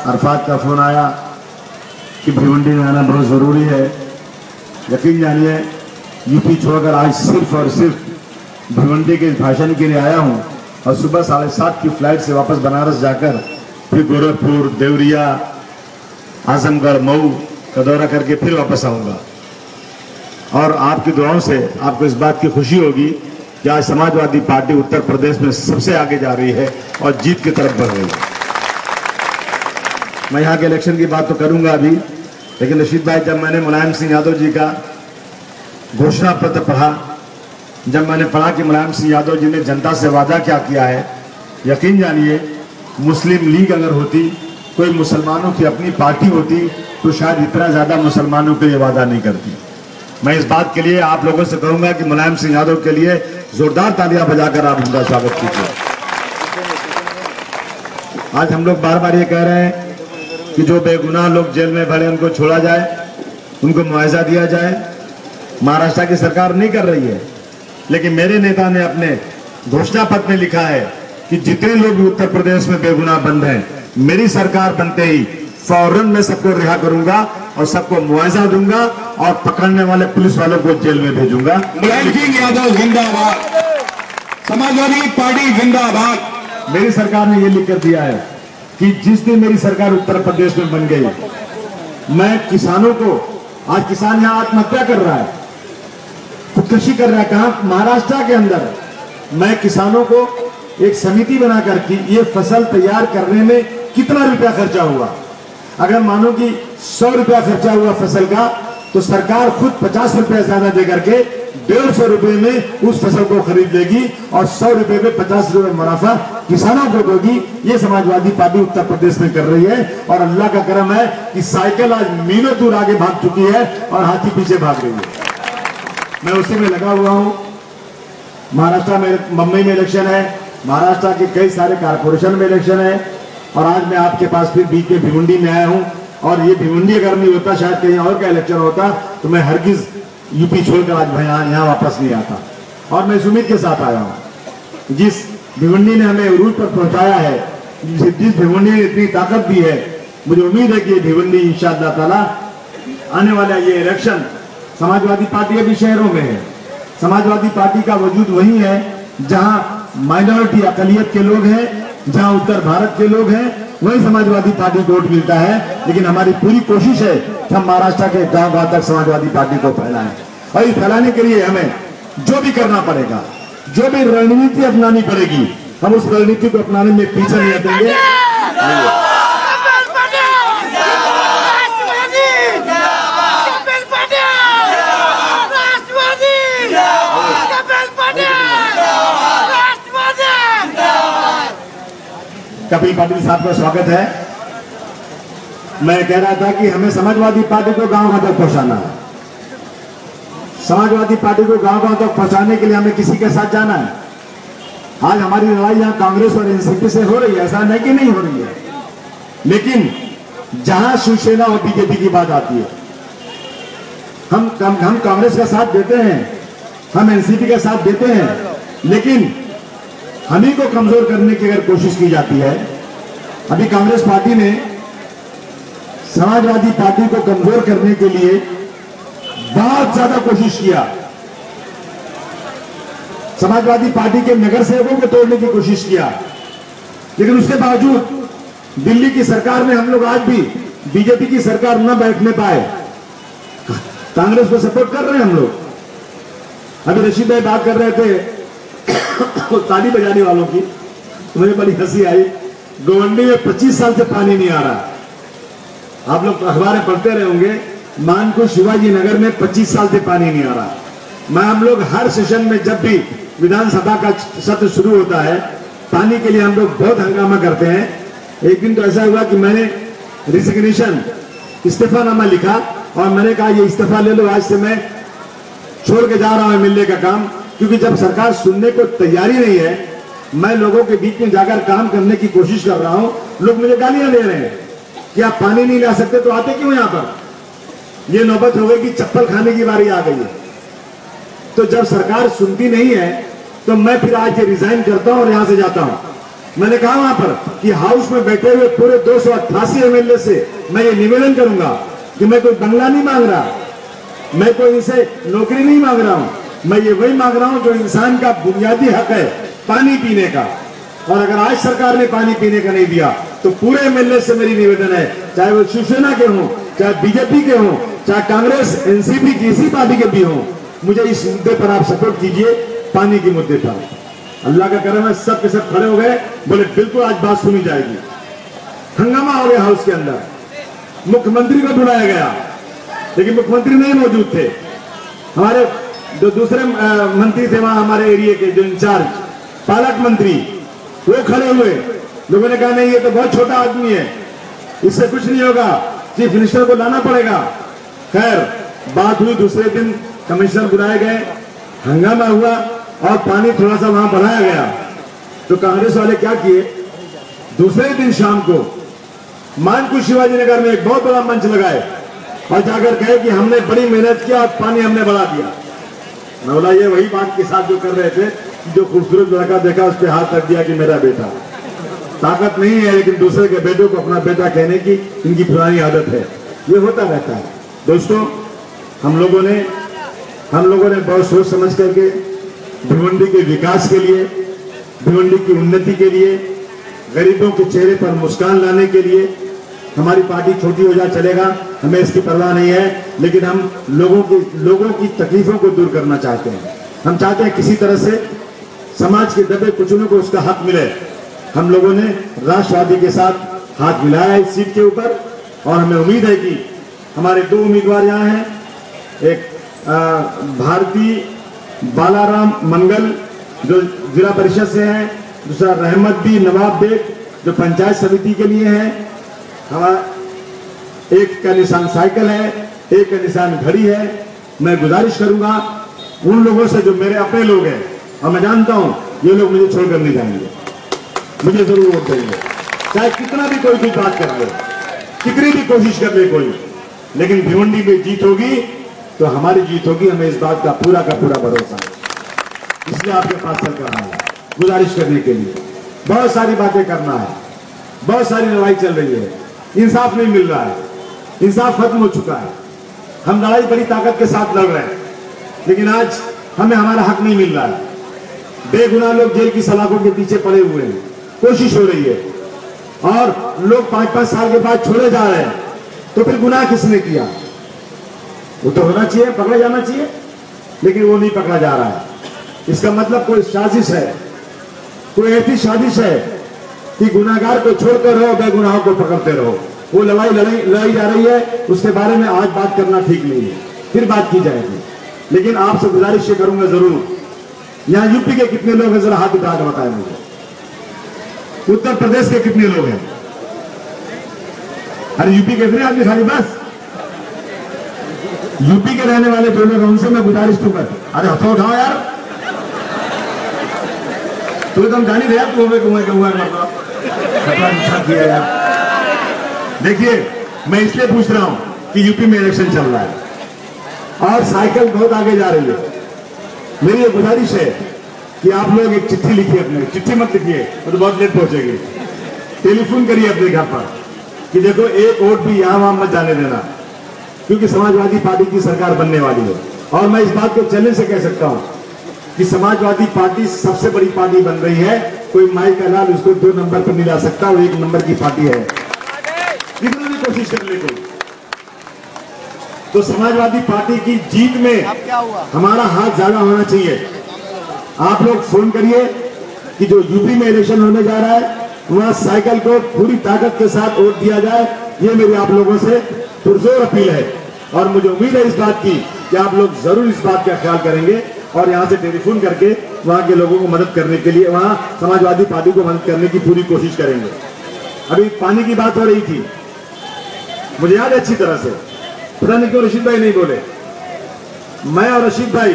अरफात का फ़ोन आया कि भिवंडी में आना बहुत ज़रूरी है। यकीन जानिए यूपी छोड़कर आज सिर्फ और सिर्फ भिवंडी के इस भाषण के लिए आया हूँ और सुबह 7:30 की फ्लाइट से वापस बनारस जाकर फिर गोरखपुर, देवरिया, आजमगढ़, मऊ का दौरा करके फिर वापस आऊँगा। और आपकी दुआओं से आपको इस बात की खुशी होगी कि आज समाजवादी पार्टी उत्तर प्रदेश में सबसे आगे जा रही है और जीत की तरफ बढ़ रही है। मैं यहाँ के इलेक्शन की बात तो करूंगा अभी, लेकिन रशीद भाई, जब मैंने मुलायम सिंह यादव जी का घोषणा पत्र पढ़ा, जब मैंने पढ़ा कि मुलायम सिंह यादव जी ने जनता से वादा क्या किया है, यकीन जानिए मुस्लिम लीग अगर होती, कोई मुसलमानों की अपनी पार्टी होती, तो शायद इतना ज़्यादा मुसलमानों के लिए वादा नहीं करती। मैं इस बात के लिए आप लोगों से कहूंगा कि मुलायम सिंह यादव के लिए जोरदार तालियां बजाकर आप उनका स्वागत कीजिए। आज हम लोग बार बार ये कह रहे हैं कि जो बेगुनाह लोग जेल में भरे उनको छोड़ा जाए, उनको मुआवजा दिया जाए। महाराष्ट्र की सरकार नहीं कर रही है, लेकिन मेरे नेता ने अपने घोषणा पत्र में लिखा है कि जितने लोग उत्तर प्रदेश में बेगुनाह बंद हैं, मेरी सरकार बनते ही फौरन मैं सबको रिहा करूंगा और सबको मुआवजा दूंगा और पकड़ने वाले पुलिस वालों को जेल में भेजूंगा। मुलायम सिंह यादव जिंदाबाद, समाजवादी पार्टी जिंदाबाद। मेरी सरकार ने यह लिख कर दिया है कि जिस दिन मेरी सरकार उत्तर प्रदेश में बन गई, मैं किसानों को, आज किसान यहां आत्महत्या कर रहा है, खुदकुशी कर रहा है, कहां? महाराष्ट्र के अंदर। मैं किसानों को एक समिति बनाकर कि ये फसल तैयार करने में कितना रुपया खर्चा हुआ, अगर मानो कि 100 रुपया खर्चा हुआ फसल का, तो सरकार खुद 50 रुपया ज्यादा देकर के 150 रुपये में उस फसल को खरीद लेगी और 100 रुपये में 50 रुपये मुनाफा किसानों को देगी। ये समाजवादी पार्टी उत्तर प्रदेश में कर रही है और अल्लाह का करम है कि साइकिल आज मीलों दूर आगे भाग चुकी है और हाथी पीछे भाग रही है। मैं उसी में लगा हुआ हूं। महाराष्ट्र में, मुंबई में इलेक्शन है, महाराष्ट्र के कई सारे कारपोरेशन में इलेक्शन है और आज मैं आपके पास फिर बीच में भिवंडी में आया हूं। और ये भिवंडी अगर नहीं होता, शायद कहीं और का इलेक्शन होता, तो मैं हरगिज यूपी छोड़कर आज भाई यहाँ वापस नहीं आता। और मैं इस उम्मीद के साथ आया हूँ, जिस भिवंडी ने हमें उरूज पर पहुंचाया है, जिस भिवंडी ने इतनी ताकत दी है, मुझे उम्मीद है कि ये भिवंडी इंशाअल्लाह ताला आने वाला ये इलेक्शन, समाजवादी पार्टी अभी शहरों में है, समाजवादी पार्टी का वजूद वही है जहां माइनॉरिटी अकलियत के लोग हैं, जहां उत्तर भारत के लोग हैं, वही समाजवादी पार्टी को वोट मिलता है। लेकिन हमारी पूरी कोशिश है कि हम महाराष्ट्र के गांव-गांव तक समाजवादी पार्टी को फैलाएं और इस फैलाने के लिए हमें जो भी करना पड़ेगा, जो भी रणनीति अपनानी पड़ेगी, हम उस रणनीति को अपनाने में पीछे नहीं हटेंगे। कपिल पाटिल साहब का स्वागत है। मैं कह रहा था कि हमें समाजवादी पार्टी को गांव-गांव तक पहुंचाना है। समाजवादी पार्टी को गांव-गांव तक पहुंचाने के लिए हमें किसी के साथ जाना है। आज हमारी लड़ाई यहां कांग्रेस और एनसीपी से हो रही है, ऐसा नहीं कि नहीं हो रही है, लेकिन जहां शिवसेना और बीजेपी की बात आती है, हम कांग्रेस का साथ देते हैं, हम एनसीपी का साथ देते हैं, लेकिन हम ही को कमजोर करने की अगर कोशिश की जाती है, अभी कांग्रेस पार्टी ने समाजवादी पार्टी को कमजोर करने के लिए बहुत ज्यादा कोशिश किया। समाजवादी पार्टी के नगर सेवकों को तोड़ने की कोशिश किया, लेकिन उसके बावजूद दिल्ली की सरकार में हम लोग आज भी बीजेपी की सरकार न बैठने पाए, कांग्रेस को सपोर्ट कर रहे हैं हम लोग। अभी रशीद भाई बात कर रहे थे तो ताली बजाने वालों की, तो मुझे बड़ी हंसी आई। गोवंडी में 25 साल से पानी नहीं आ रहा। आप लोग अखबारें पढ़ते रहे होंगे, मानपुर शिवाजी नगर में 25 साल से पानी नहीं आ रहा। मैं हम लोग हर सेशन में जब भी विधानसभा का सत्र शुरू होता है, पानी के लिए हम लोग बहुत हंगामा करते हैं। एक दिन तो ऐसा हुआ कि मैंने रिजिग्नेशन, इस्तीफानामा लिखा और मैंने कहा ये इस्तीफा ले लो, आज से मैं छोड़ के जा रहा हूं मिलने का काम, क्योंकि जब सरकार सुनने को तैयारी नहीं है, मैं लोगों के बीच में जाकर काम करने की कोशिश कर रहा हूं, लोग मुझे गालियां दे रहे हैं कि आप पानी नहीं ला सकते तो आते क्यों यहां पर। ये नौबत हो गई कि चप्पल खाने की बारी आ गई है। तो जब सरकार सुनती नहीं है तो मैं फिर आज ये रिजाइन करता हूं और यहां से जाता हूं, मैंने कहा वहां पर कि हाउस में बैठे हुए पूरे 288 एमएलए से मैं ये निवेदन करूंगा कि मैं कोई बंगला नहीं मांग रहा, मैं कोई इनसे नौकरी नहीं मांग रहा हूं, मैं ये वही मांग रहा हूं जो इंसान का बुनियादी हक है, पानी पीने का। और अगर आज सरकार ने पानी पीने का नहीं दिया तो पूरे एमएलए से मेरी निवेदन है, चाहे वो शिवसेना के हों, चाहे बीजेपी के हों, चाहे कांग्रेस एनसीपी किसी पार्टी के भी हों, मुझे इस मुद्दे पर आप सपोर्ट कीजिए, पानी के मुद्दे पर। अल्लाह का करम है, सब के सब खड़े हो गए, बोले बिल्कुल आज बात सुनी जाएगी। हंगामा हो गया हाउस के अंदर, मुख्यमंत्री को बुलाया गया लेकिन मुख्यमंत्री नहीं मौजूद थे। हमारे जो दूसरे मंत्री थे वहां हमारे एरिया के, जो इंचार्ज पालक मंत्री, वो खड़े हुए। लोगों ने कहा नहीं ये तो बहुत छोटा आदमी है, इससे कुछ नहीं होगा, चीफ मिनिस्टर को लाना पड़ेगा। खैर बात हुई, दूसरे दिन कमिश्नर बुलाए गए, हंगामा हुआ और पानी थोड़ा सा वहां बढ़ाया गया। तो कांग्रेस वाले क्या किए, दूसरे दिन शाम को मानपुर शिवाजी नगर में एक बहुत बड़ा मंच लगाए और जाकर कहे कि हमने बड़ी मेहनत किया और पानी हमने बढ़ा दिया। मैं बोला ये वही बात के साथ जो कर रहे थे, जो खूबसूरत लड़का देखा उस पर हाथ रख दिया कि मेरा बेटा। ताकत नहीं है लेकिन दूसरे के बेटों को अपना बेटा कहने की इनकी पुरानी आदत है, ये होता रहता है। दोस्तों हम लोगों ने बहुत सोच समझ करके भिवंडी के विकास के लिए, भिवंडी की उन्नति के लिए, गरीबों के चेहरे पर मुस्कान लाने के लिए, हमारी पार्टी छोटी हो जाए चलेगा, हमें इसकी परवाह नहीं है, लेकिन हम लोगों की तकलीफों को दूर करना चाहते हैं। हम चाहते हैं किसी तरह से समाज के दबे कुचलों को उसका हक मिले। हम लोगों ने राष्ट्रवादी के साथ हाथ मिलाया इस सीट के ऊपर और हमें उम्मीद है कि हमारे दो उम्मीदवार यहाँ हैं, एक भारती बालाराम मंगल जो जिला परिषद से हैं, दूसरा रहमतदी नवाब बेग जो पंचायत समिति के लिए है। हमारा एक का निशान साइकिल है, एक का निशान घड़ी है। मैं गुजारिश करूंगा उन लोगों से जो मेरे अपने लोग हैं, और मैं जानता हूं ये लोग मुझे छोड़कर नहीं जाएंगे, मुझे जरूर वोट देंगे, चाहे कितना भी कोई बात कर ले, कितनी भी कोशिश कर ले कोई, लेकिन भिवंडी में जीत होगी तो हमारी जीत होगी, हमें इस बात का पूरा भरोसा है। इसलिए आपके पास चल कर रहा है गुजारिश करने के लिए। बहुत सारी बातें करना है, बहुत सारी लड़ाई चल रही है, इंसाफ नहीं मिल रहा है, इंसाफ खत्म हो चुका है। हम लड़ाई बड़ी ताकत के साथ लड़ रहे हैं लेकिन आज हमें हमारा हक नहीं मिल रहा है। बेगुनाह लोग जेल की सलाखों के पीछे पड़े हुए हैं, कोशिश हो रही है और लोग 5-5 साल के बाद छोड़े जा रहे हैं। तो फिर गुनाह किसने किया? वो तो होना चाहिए, पकड़ा जाना चाहिए, लेकिन वो नहीं पकड़ा जा रहा है। इसका मतलब कोई साजिश है, कोई ऐसी साजिश है कि गुनाहगार को छोड़कर रहो, बेगुनाहों को पकड़ते रहो। वो लड़ाई जा रही है, उसके बारे में आज बात करना ठीक नहीं है, फिर बात की जाएगी। लेकिन आपसे गुजारिश करूंगा जरूर, यहां यूपी के कितने लोग हैं जरा हाथ उठा कर बताएं मुझे। उत्तर प्रदेश के कितने लोग हैं? अरे यूपी के कितने आदमी खाली बस यूपी के रहने वाले जो लोग हैं उनसे मैं गुजारिश दूंगा, अरे हथो उठाओ यार, तो हम जानी रहे तू किया यार। देखिए मैं इसलिए पूछ रहा हूं कि यूपी में इलेक्शन चल रहा है और साइकिल बहुत आगे जा रही है। मेरी ये गुजारिश है कि आप लोग एक चिट्ठी लिखिए, अपने चिट्ठी मत लिखिए तो बहुत लेट पहुंचेगी, टेलीफोन करिए अपने घर पर कि देखो एक वोट भी यहां वहां मत जाने देना, क्योंकि समाजवादी पार्टी की सरकार बनने वाली है। और मैं इस बात को चैलेंज से कह सकता हूं कि समाजवादी पार्टी सबसे बड़ी पार्टी बन रही है, कोई माई का लाल उसको 2 नंबर पर नहीं ला सकता, वो 1 नंबर की पार्टी है, कितनी भी कोशिश कर ले कोई। तो समाजवादी पार्टी की जीत में हमारा हाथ ज्यादा होना चाहिए। आप लोग फोन करिए कि जो यूपी में इलेक्शन होने जा रहा है वहां साइकिल को पूरी ताकत के साथ वोट दिया जाए, ये मेरी आप लोगों से पुरजोर अपील है। और मुझे उम्मीद है इस बात की कि आप लोग जरूर इस बात का ख्याल करेंगे और यहां से टेलीफोन करके वहां के लोगों को मदद करने के लिए, वहां समाजवादी पार्टी को मदद करने की पूरी कोशिश करेंगे। अभी पानी की बात हो रही थी, मुझे याद है अच्छी तरह से, पता नहीं क्यों रशीद भाई नहीं बोले। मैं और रशीद भाई,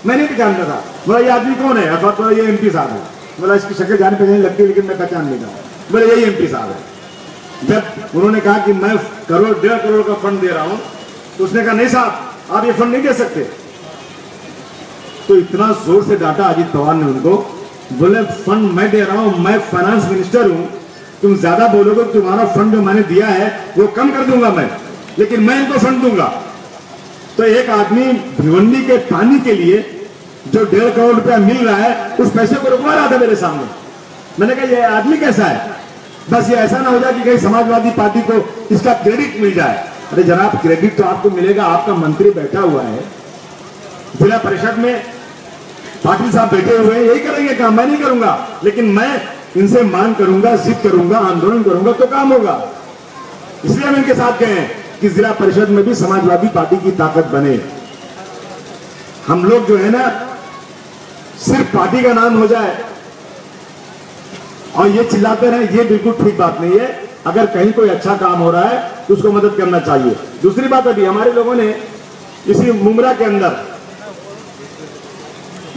मैं नहीं जानता था, बोला ये आदमी कौन है? अथवा तो ये एमपी साहब है। बोला इसकी शक्ल जाने पहचान लगती है लेकिन मैं पहचान नहीं था। बोले यही एमपी साहब है। जब उन्होंने कहा कि मैं 1.5 करोड़ का फंड दे रहा हूं तो उसने कहा नहीं साहब आप ये फंड नहीं दे सकते। तो इतना जोर से डांटा अजीत पवार ने उनको बोले फंड मैं दे रहा हूं, मैं फाइनेंस मिनिस्टर हूं, तुम ज्यादा बोलोगे तुम्हारा फंड जो मैंने दिया है वो कम कर दूंगा मैं, लेकिन मैं इनको फंड दूंगा। तो एक आदमी भिवंडी के पानी के लिए जो 1.5 करोड़ रुपया मिल रहा है उस पैसे को रुकवा रहा था मेरे सामने। मैंने कहा ये आदमी कैसा है, बस ये ऐसा ना हो जाए कि कहीं समाजवादी पार्टी को इसका क्रेडिट मिल जाए। अरे जनाब, क्रेडिट तो आपको मिलेगा, आपका मंत्री बैठा हुआ है जिला परिषद में, पाटिल साहब बैठे हुए हैं, यही करेंगे काम, मैं नहीं करूंगा। लेकिन मैं इनसे मांग करूंगा, जिद करूंगा, आंदोलन करूंगा तो काम होगा। इसलिए हम इनके साथ गए कि जिला परिषद में भी समाजवादी पार्टी की ताकत बने। हम लोग जो है ना सिर्फ पार्टी का नाम हो जाए और ये चिल्लाते रहे, ये बिल्कुल ठीक बात नहीं है। अगर कहीं कोई अच्छा काम हो रहा है तो उसको मदद करना चाहिए। दूसरी बात, अभी हमारे लोगों ने इसी मुमरा के अंदर,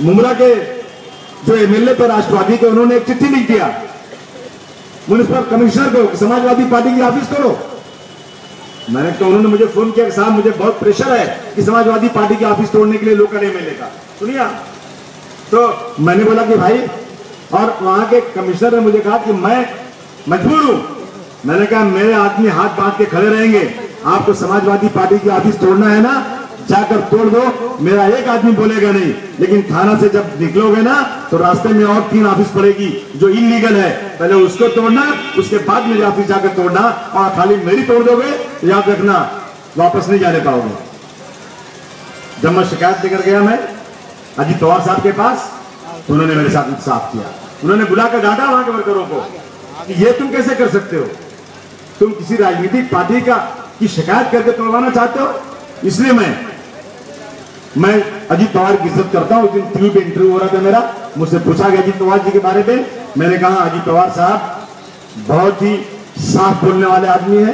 मुमरा के जो एमएलए थे राष्ट्रवादी के, उन्होंने एक चिट्ठी लिख दिया म्युनिसिपल कमिश्नर को, समाजवादी पार्टी की ऑफिस तोड़ो। मैंने कहा, उन्होंने मुझे फोन किया कि साहब मुझे बहुत प्रेशर है कि समाजवादी पार्टी की ऑफिस तोड़ने के लिए लोकल एमएलए का, सुनिए। तो मैंने बोला कि भाई, और वहां के कमिश्नर ने मुझे कहा कि मैं मजबूर हूं। मैंने कहा मेरे आदमी हाथ बांध के खड़े रहेंगे, आपको समाजवादी पार्टी की ऑफिस तोड़ना है ना, जाकर तोड़ दो, मेरा एक आदमी बोलेगा नहीं। लेकिन थाना से जब निकलोगे ना तो रास्ते में और 3 ऑफिस पड़ेगी जो इलीगल है, पहले उसको तोड़ना, उसके बाद मेरी ऑफिस जाकर तोड़ना। और खाली मेरी तोड़ दोगे तो याद रखना वापस नहीं जाने पाओगे। जब मैं शिकायत लेकर गया मैं अजीत पवार साहब के पास, तो उन्होंने मेरे साथ इंसाफ किया। उन्होंने बुलाकर डांटा वहां के वर्करों को कि ये तुम कैसे कर सकते हो, तुम किसी राजनीतिक पार्टी की शिकायत करके तोड़वाना चाहते हो। इसलिए मैं अजीत पवार की इज्जत करता हूं। उस दिन टीवी पे इंटरव्यू हो रहा था मेरा, मुझसे पूछा गया अजीत पवार जी के बारे में। मैंने कहा अजीत पवार साहब बहुत ही साफ बोलने वाले आदमी है,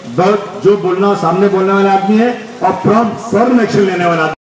बहुत जो बोलना सामने बोलने वाले आदमी है और प्रॉम्प्ट फौरन एक्शन लेने वाला